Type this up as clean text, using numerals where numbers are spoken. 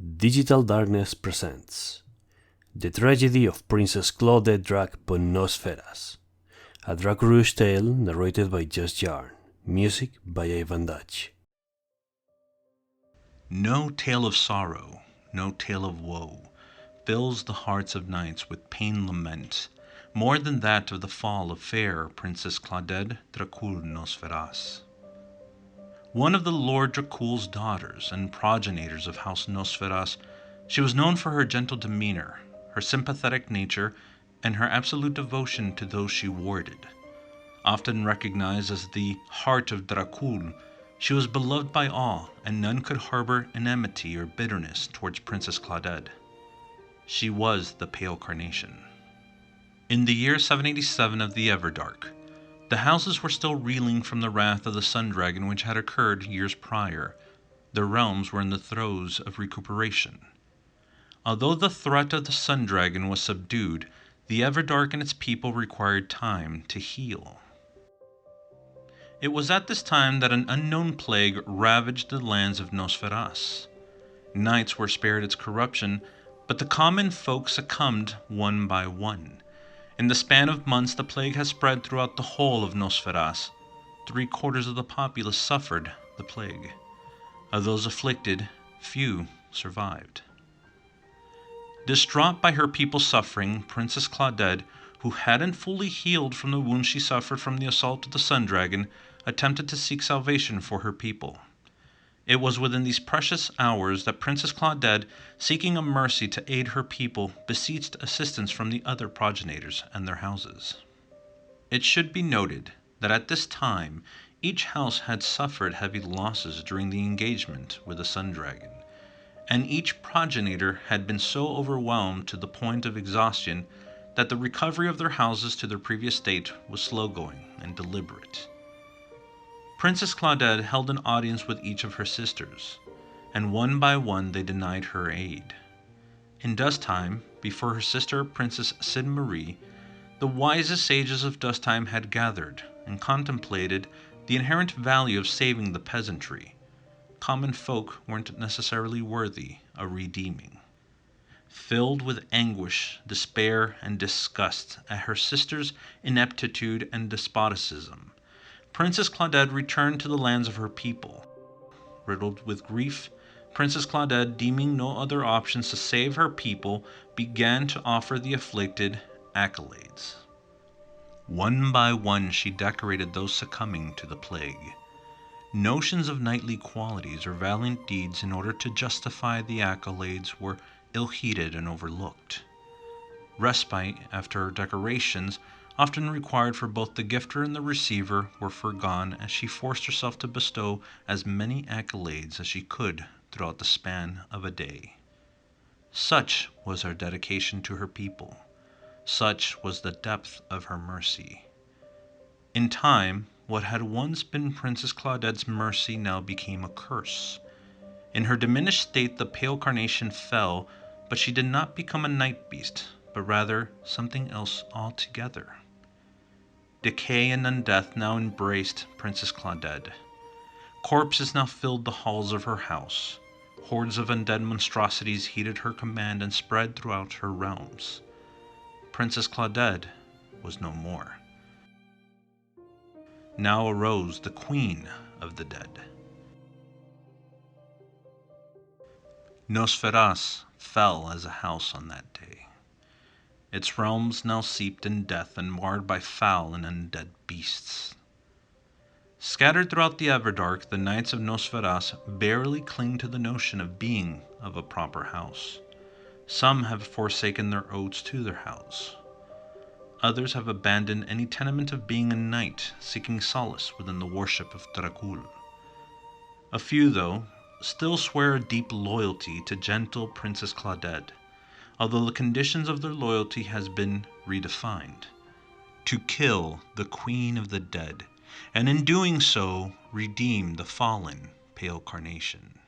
Digital Darkness presents The Tragedy of Princess Claudette Drac Nosferas, a Dracurouge tale narrated by Justjarn, music by Ivan Dutch. No tale of sorrow, no tale of woe, fills the hearts of knights with pain lament, more than that of the fall of fair Princess Claudette Dracurouge Nosferas. One of the Lord Dracul's daughters and progenitors of House Nosferas, she was known for her gentle demeanor, her sympathetic nature, and her absolute devotion to those she warded. Often recognized as the heart of Dracul, she was beloved by all, and none could harbor enmity or bitterness towards Princess Claudette. She was the Pale Carnation. In the year 787 of the Everdark, the houses were still reeling from the wrath of the Sun Dragon which had occurred years prior. Their realms were in the throes of recuperation. Although the threat of the Sun Dragon was subdued, the Everdark and its people required time to heal. It was at this time that an unknown plague ravaged the lands of Nosferas. Knights were spared its corruption, but the common folk succumbed one by one. In the span of months, the plague has spread throughout the whole of Nosferas. 3/4 of the populace suffered the plague. Of those afflicted, few survived. Distraught by her people's suffering, Princess Claudette, who hadn't fully healed from the wounds she suffered from the assault of the Sun Dragon, attempted to seek salvation for her people. It was within these precious hours that Princess Claudette, seeking a mercy to aid her people, beseeched assistance from the other progenitors and their houses. It should be noted that at this time, each house had suffered heavy losses during the engagement with the Sun Dragon, and each progenitor had been so overwhelmed to the point of exhaustion that the recovery of their houses to their previous state was slow-going and deliberate. Princess Claudette held an audience with each of her sisters, and one by one they denied her aid. In Dusttime, before her sister Princess Sid-Marie, the wisest sages of Dusttime had gathered and contemplated the inherent value of saving the peasantry. Common folk weren't necessarily worthy of redeeming. Filled with anguish, despair, and disgust at her sister's ineptitude and despotism, Princess Claudette returned to the lands of her people. Riddled with grief, Princess Claudette, deeming no other options to save her people, began to offer the afflicted accolades. One by one she decorated those succumbing to the plague. Notions of knightly qualities or valiant deeds in order to justify the accolades were ill-heeded and overlooked. Respite after decorations, often required for both the gifter and the receiver, were forgone as she forced herself to bestow as many accolades as she could throughout the span of a day. Such was her dedication to her people. Such was the depth of her mercy. In time, what had once been Princess Claudette's mercy now became a curse. In her diminished state, the Pale Carnation fell, but she did not become a night beast, but rather something else altogether. Decay and undeath now embraced Princess Claudette. Corpses now filled the halls of her house. Hordes of undead monstrosities heeded her command and spread throughout her realms. Princess Claudette was no more. Now arose the Queen of the Dead. Nosferas fell as a house on that day. Its realms now seeped in death and marred by foul and undead beasts. Scattered throughout the Everdark, the knights of Nosferas barely cling to the notion of being of a proper house. Some have forsaken their oaths to their house. Others have abandoned any tenement of being a knight, seeking solace within the worship of Dracul. A few, though, still swear a deep loyalty to gentle Princess Claudette, although the conditions of their loyalty has been redefined. To kill the Queen of the Dead, and in doing so, redeem the fallen Pale Carnation.